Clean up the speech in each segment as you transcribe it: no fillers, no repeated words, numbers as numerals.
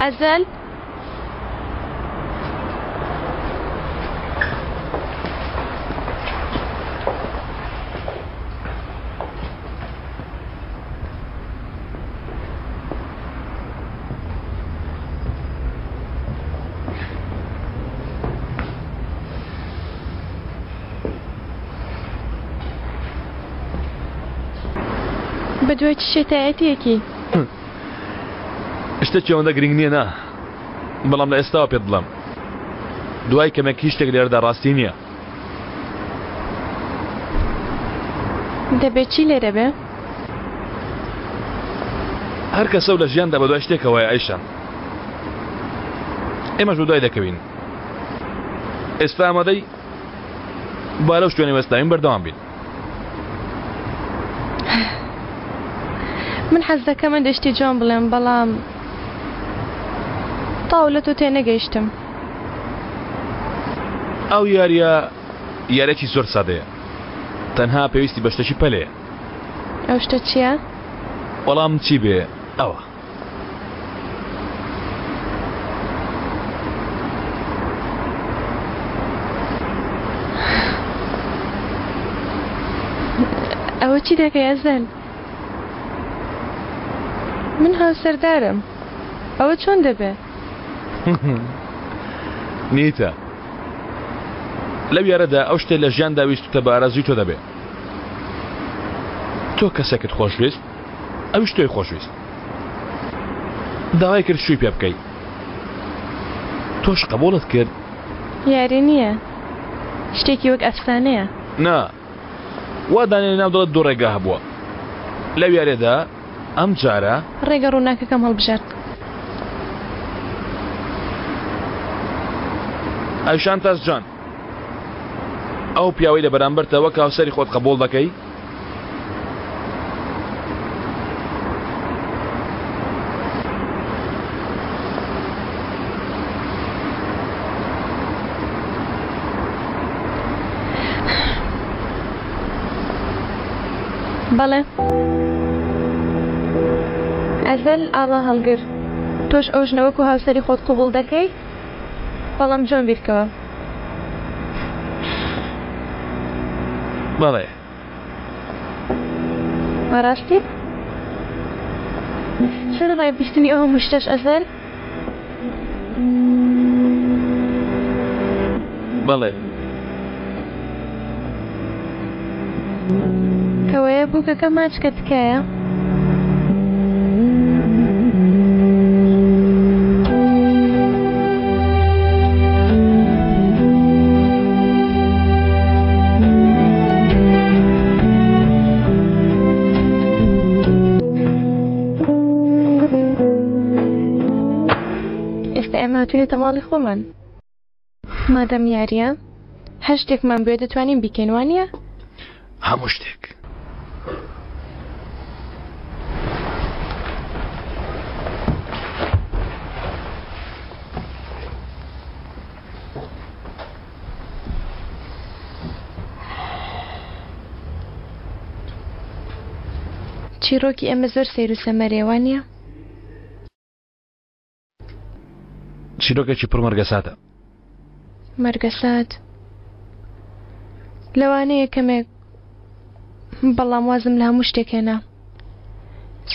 ئەزەل بەدوای چ شێتایەتێکی شتێکی ئەوەندە گرنگ نییە نا بەڵام لە ئێستاوە پێت بڵم دوای کەمێک هیچ شتێک لێرەدا ڕاستی نییە دەبێت چی لێرە بێ؟ هەر کەسە و لە ژیاندا بە دوای شتێکەوەی ئایشان ئێمەش بە دوای دەکەوین ئێستا ئامادەی با لەو شوێنەی وەستاوین بەردەوام بین من حەز دەکەم دەشتی جۆن بڵێم بەڵام تاو لە تۆ تێنەگەیشتم ئەو یارێکی زۆر سادەیە تەنها پێویستی بە شتێکی پەلەیە ئەو شتە چییە؟ وەڵام چی بێ ئەوە ئەوە چی دەکەی ئەزەل؟ من هاوسەردارم ئەوە چۆن دەبێ؟ نیتە لەو یارەدا ئەو شتێ لە ژیاندا ویستتە بە ئارەزووی تۆ دەبێ تۆ کەسێکت خۆشویست ئەویش تۆی خۆشویست داوای کرد شووی پێ بکەیت تۆش قبوڵت کرد یاری نییە شتێکی وەک ئەفسانەیە نا وا دانێ ناو دڵت دوو ڕێگا هەبووە لەو یارێدا ئەم جارە ڕێگە ڕووناکەکەم هەڵبژارد ئەوشان تاس جان ئەو پیاوەی لە بەرامبەرتەوە کە هاوسەری خۆت قبوڵ دەکەی بەڵێ ئەزەل ئاڵا هەڵگر تۆش ئەو ژنەوەک و هاوسەری خۆت قبوڵ دەکەی بەڵام جۆن بیرکەوە بەڵێ ڕاستی چرا ڕای بیستنی ئەوە مشتەش ئەزەل بەڵێ کەوەیە بووکەکە ماچکە تکایە ئێستا ئێمە هاتوونێتە ماڵی خۆمان مادەم یاریە هەر شتێکمان بێ دەتوانین بیکەین وانە؟ هەموو شتێک چیرۆکی ئێمە زۆر سەیر و سەمەرێوانە؟ چیرۆکێکی پڕ مەرگەساتە مەرگەسات لەوانەیە کەمێک بەڵام وازم لە هەموو شتێکێنە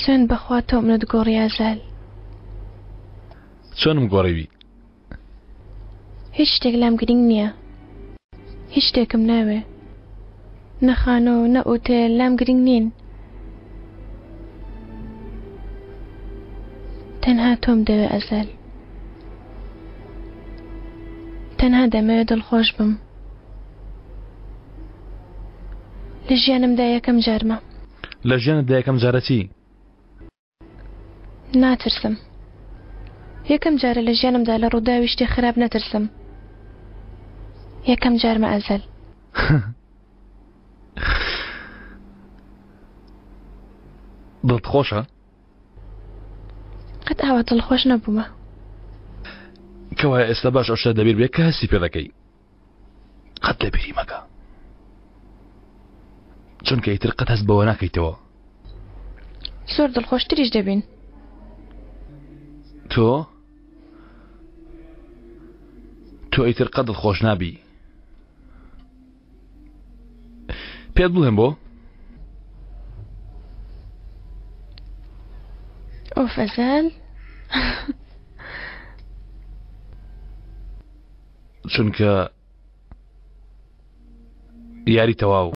سوێن بەخوا تۆ منت گۆڕی ئازال چۆنم گۆڕیوی هیچ شتێک لام گرنگ نییە هیچ شتێکم ناوێ نەخانۆ نە ئوتێل لام گرنگ نین تەنها تۆم دەوێ ئەزال تەنها دەمەوێت دڵخۆش بم لە ژیانمدا یەکەم جارمە لە ژیانتدا یەکەم جارە چی؟ ناترسم یەکەم جارە لە ژیانمدا لە ڕووداوی شتێ خراپ نەترسم یەکەم جارمە ئەزەل دڵت خۆشە؟ قەت ئاوا دڵخۆش نەبوومە کەوایە ئێستا باش ئەو شتە دەبیر بێت کە هەستی پێ دەکەی قەت لە بیری مەکە چونکە ئیتر قەت هەست بەوە ناکەیتەوە زۆر دڵخۆشتریش دەبین تۆ تۆ ئیتر قەدڵ خۆش نابی پێت بڵێم بۆ ئۆ فەزەل چونکە یاری تەواو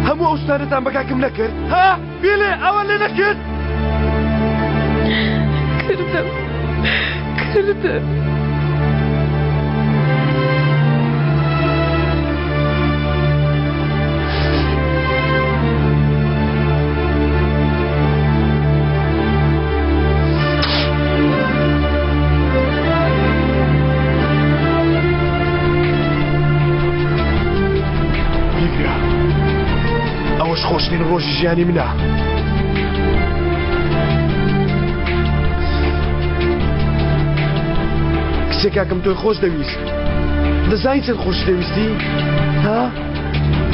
هەموو ئەو شتانەتان بەکاکم نەکرد ها بێڵێ ئەوە لێ نەکرد کردم خۆشترین ڕۆژی ژیانی منە کچێکاکەم تۆی خۆش دەویست دەزانی چەند خۆش دەویستی ها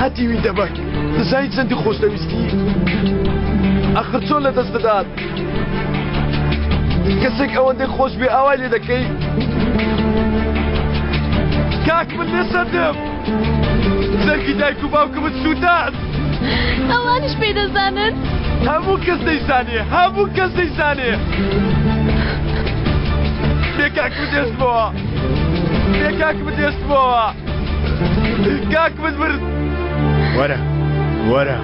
هەتیوی دەبک دەزانی چەندی خۆش دەویستی ئەخر چۆن لە دەست دەدات کەسێک ئەوەندەی خۆش بێ ئاوای لێ دەکەی کاک من لێسەردم زەرگی دایک و باوکمت سووتات ئەوانش پێ دەزانن هەموو کەس دەیزانێ هەموو کەس دەیزانێ کاک بدەستمەوە کاک بدەستمەوە کاک بمرد وەرە وەرە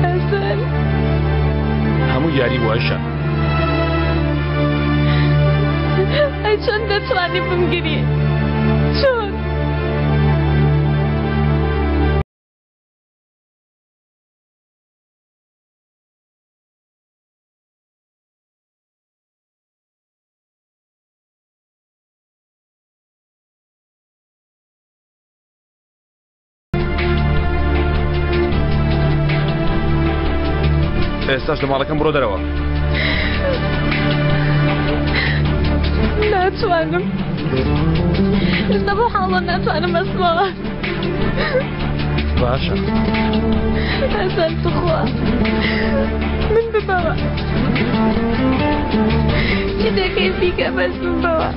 حەسەن هەموو یاری وایشە ئەی چۆن دەتوانی بمگری چۆن ئێستاش لە ماڵەکەم بڕۆ دەرەوە ناتوانم ئێستا بۆ حاڵە ناتوانم ئەسمەوە باشە حەسەن توخوا من ببەوە چی دەکەی بیکە بەس ببەوە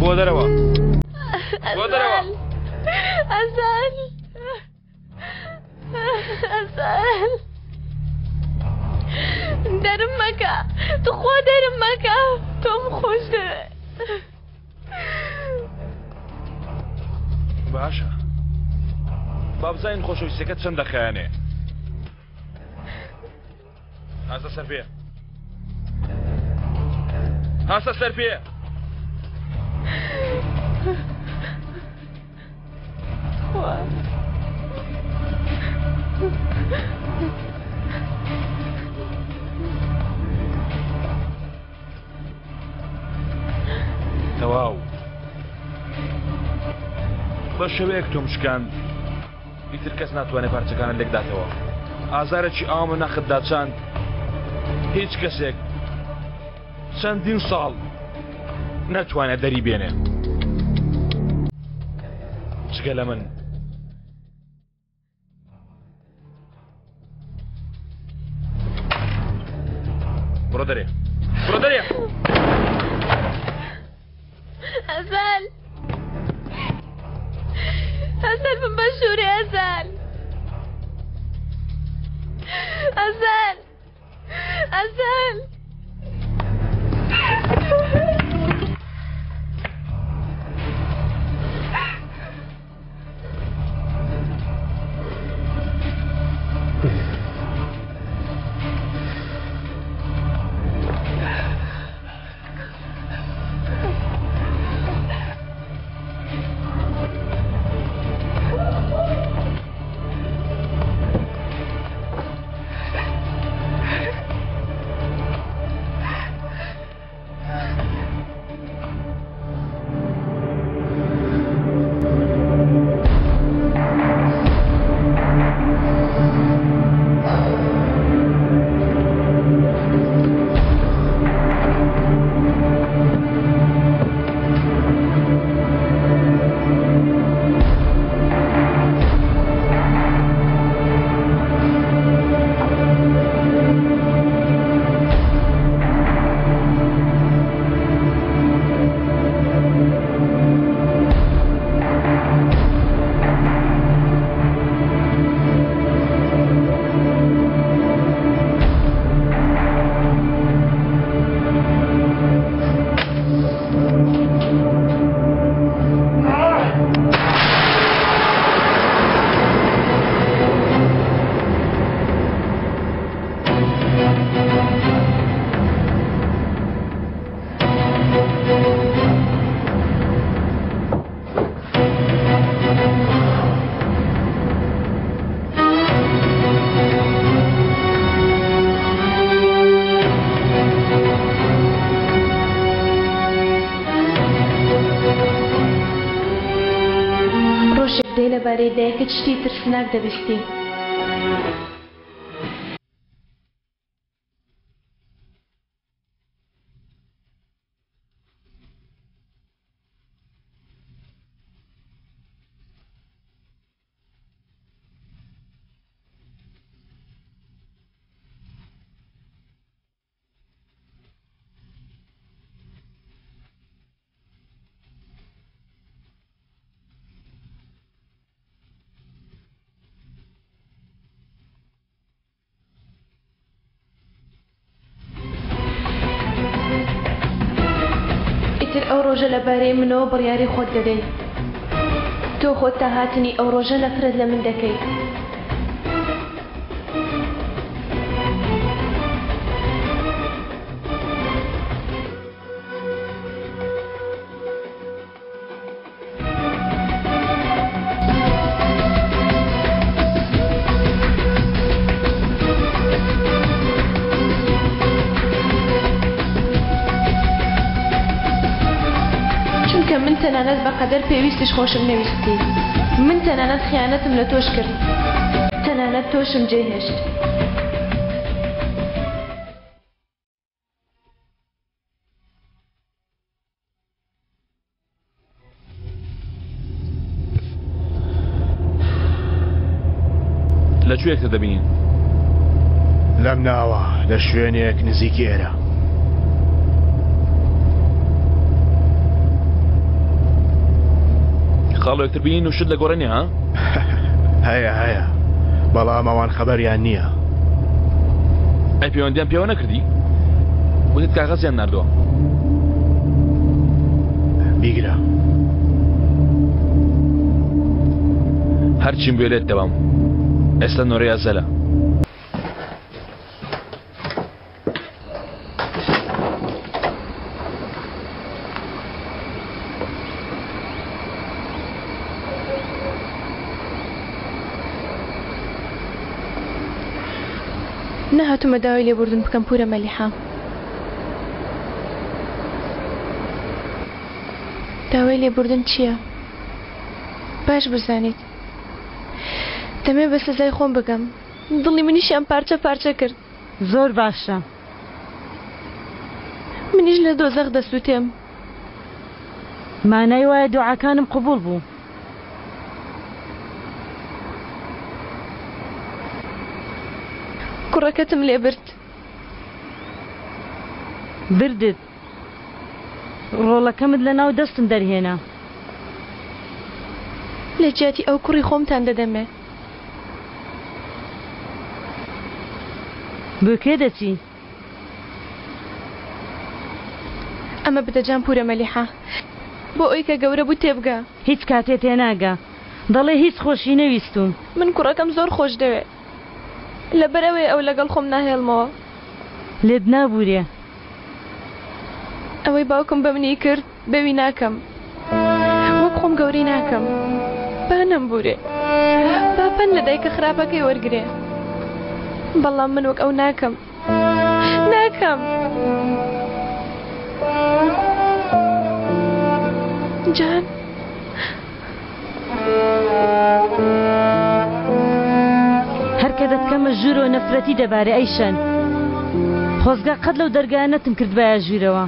بۆ دەرەوە بۆ دەرەوە ئەزال ئەزال دەرم مەکە توخوا دەرم مەکە تۆم خۆش دەوێت باشە با بزانین خۆشەویستیەکەت چەند دەخایەنێ هەستە سەر پێ هەستە سەر پێ تەواو بە شەوەیەک تۆم شکاند ئیتر کەس ناتوانێت پارچەکانت لێک داتەوە ئازارێکی ئاومە نەختدا چاند هیچ کەسێک چەندین ساڵ نەتوانێت دەری بێنێ جگە لە من بڕۆ دەرێ بڕۆ دەرێ ئەزال ئەزال بم بەشوورێ ئەزال ئەزال ئەزال لەبارەی دایکت شتی ترسناک دەبیستی. ئەو ڕۆژە لەبارەی منەوە بڕیاری خۆت دەدەیت. تۆ خۆت تا هاتنی ئەو ڕۆژە نەفرەت لە من دەکەیت. من تەنانەت بەقەدەر پێویستیش خۆشم نەویستی. من تەنانەت خیانەتم لە تۆش کرد. تەنانەت تۆشم جێهێشت. لەکوێکتە دەبینین؟ لەم ناوە لە شوێنێک نزیکی ئێرە. خاڵۆ یەکتر بین و شت لە گۆڕێنی ها؟ هەیە بەڵام ئەوان خەبەریان نییە. ئەی پەیوەندیان پێوە نەکردی؟ وتت کاغەزیان ناردووە. بیگرە. هەرچیم بێت دەوام. ئێستا نۆرەیە زەلە. نەهاتوومە داوای لێبوردن بکەم پورە مەلیحە. داوای لێبوردن چییە؟ باش بزانیت. دەمێ بە سزای خۆم بگەم. دڵی منیشیان پارچە کرد. زۆر باشە. منیش لە دۆزەخ دەسووتێم. مانای وایە دوعاکانم قبول بوو. کوڕەکەتم لێ برد. بردت. ڕۆڵەکەمت لە ناو دەستم دەرهێنا. لە جیاتی ئەو کوڕی خۆمتان دەدەمێ. بۆ کێ دەچی؟ ئەمە بدەجان پورە مەلیحە. بۆ ئەوی کە گەورە بوو تێبگا. هیچ کاتێ تێناگا. دەڵێ هیچ خۆشی نەویستوم. من کوڕەکەم زۆر خۆش دەوێ. لەبەرەوەی ئەو لەگەڵ خۆم ناهێڵمەوە. لێت نابوورێ. ئەوەی باوکم بە منی کرد بەوی ناکەم. وەک خۆم گەورەی ناکەم. با نەمبورێ. با پەن لە دایکە خراپەکەی وەرگرێ. بەڵام من وەک ئەو ناکەم. جان هەرکە دەتکەمە ژوورۆ نەفرەتی دەبارێ ئەیشەن. خۆزگا قەت لەو دەرگایەنەتم کرد بایە ژوورەوە.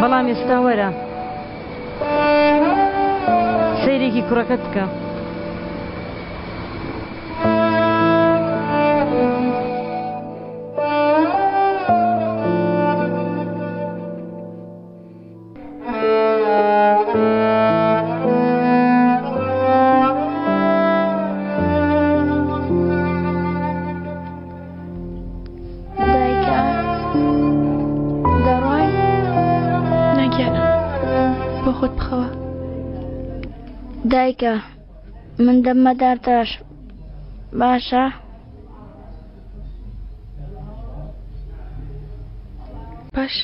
بەڵام ئێستا وەرە سەیرێکی کوڕەکەت بکە. دایکە من دەمەدارتەش باشە؟ باش.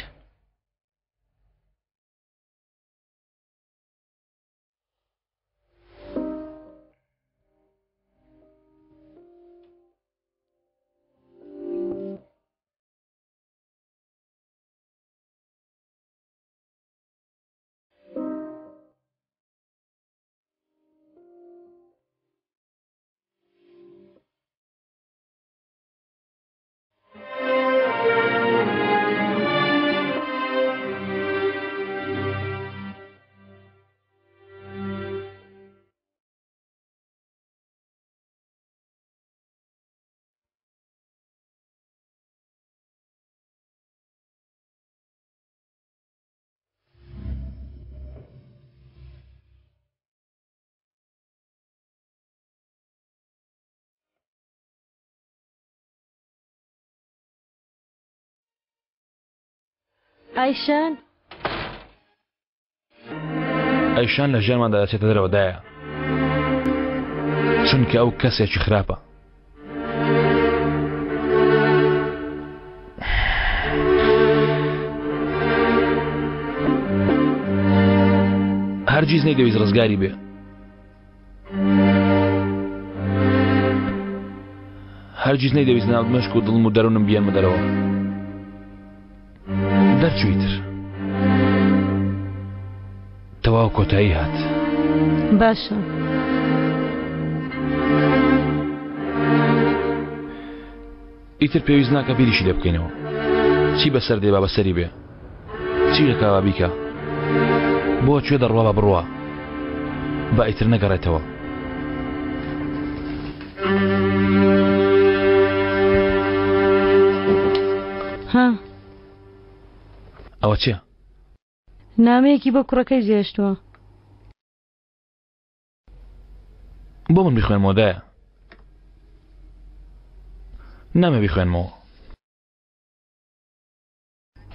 ئایشان ئەیشان لە ژیانماندا دەچێتە دەرەوەدایە چونکە ئەو کەسێکی خراپە. هەرگیز نەیدەویست ڕزگاری بێ. هەرگیز نەیدەویست ناو مەشک و دڵم و دەروونم بیانمە دەرەوە. دەرچوویتر تەواو کۆتایی هات. باشە. ئیتر پێویست ناکە بیریشی لێ بکەینەوە. چی بەسەر دێ با بەسەری بێ، چی لەکاوا بیکە، بۆ کوێ دەڕوا بە بڕوا، با ئیتر نەگەڕێتەوە. ها ئەوە چییە؟ نامەیەکی بە کوڕەکەی جێشتووە. بۆ من بیخوێنمەوە دایە نامە بیخوێنمەوە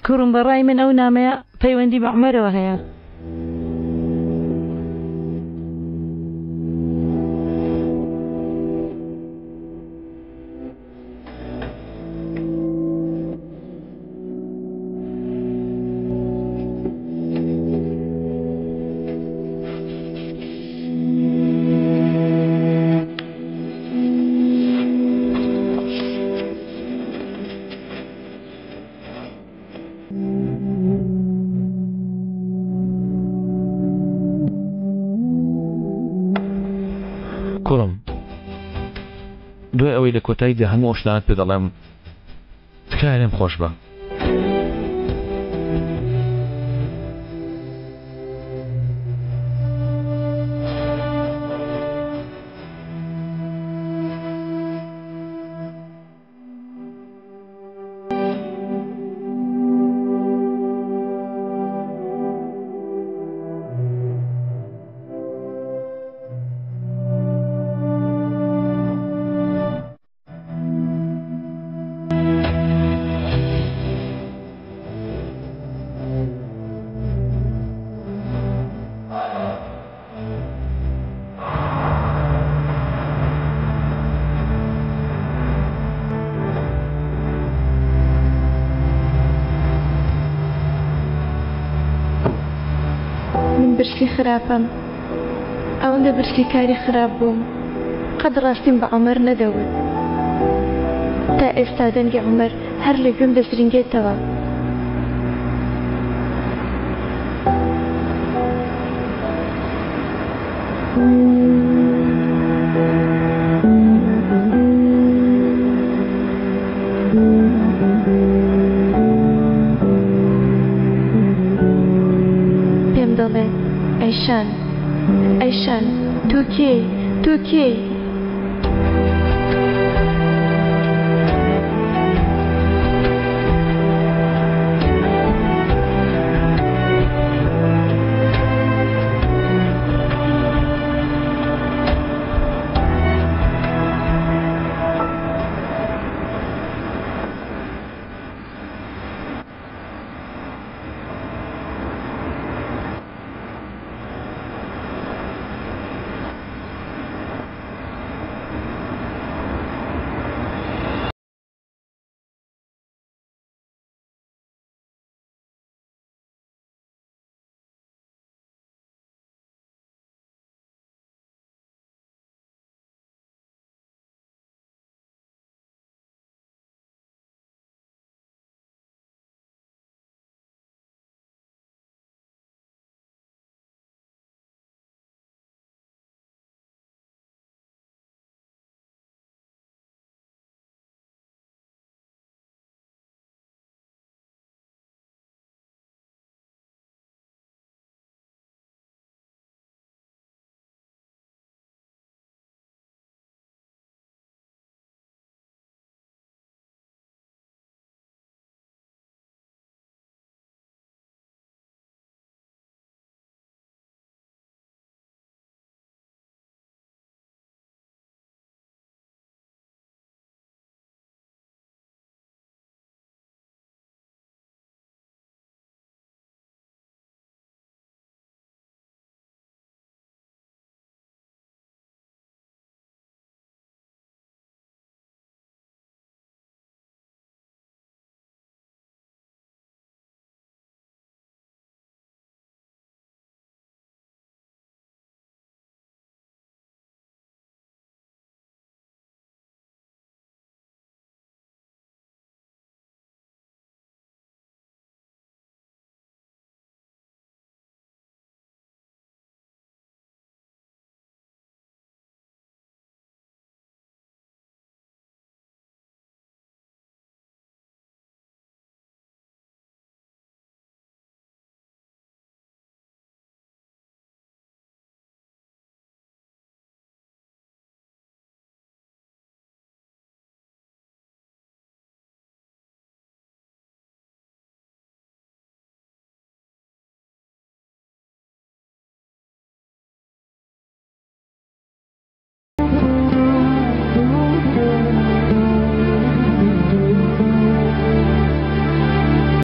کوڕم بەڕای من ئەو نامەیە پەیوەندی بە عومەرەوە هەیە کوڕم دوای ئەوەی لە کۆتاییدا هەموو ئەشنانت پێ دەڵێم تکایە لێم خۆش بە برسی خراپم ئەوەندە برسی کاری خراپ بووم قەت ڕاستیم بە عومەر نەدەوت تا ئێستا دەنگی عومەر هەر لە گوێم دەسرنگێتەوە پێم دەڵێ ئەیشان تۆ کێی